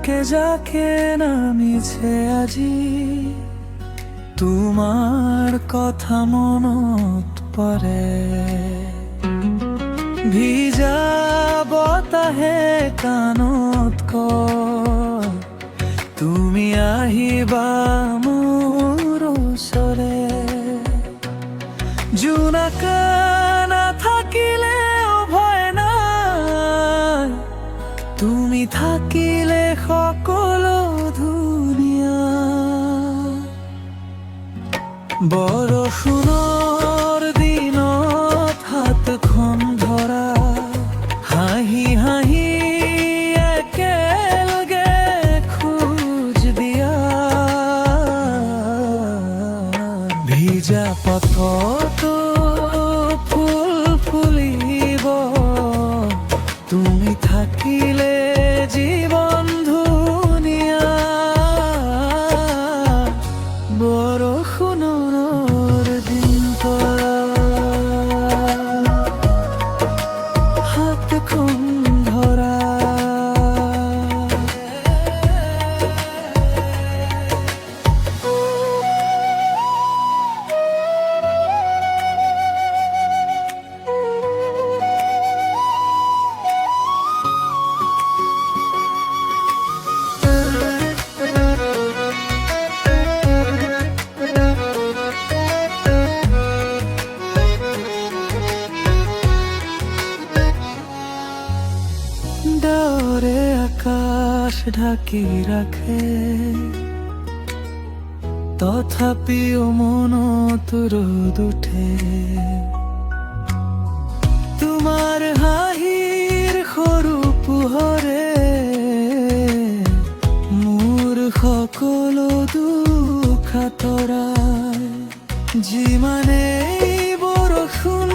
যাকে যাকে নামিছে আজি তোমাৰ কথা মনত পৰে ভিজা বতাহে কাণত কয় তুমি আহিবা মোৰ ওচৰে জোনাকা নাথাকিলেও ভয় নাই তুমি থাকিলে সকলো ধুনীয়া বৰষুণৰ দিনত হাতখন ধৰা হাঁহি হাঁহি একেলগে খোজ দিয়া ভিজা পথতো ফুল ফুলিব তুমি থাকিলে জীবন ধুনীয়া বৰষুণৰ দিন হাতখন ধৰা ডাৱৰে আকাশ ঢাকি ৰাখে তথাপিও মনত ৰ'দ উঠে তোমাৰ হাঁহিৰ সৰু পোহৰে মোৰ সকলো দুখ আঁতৰায় যিমানেই বৰষুণ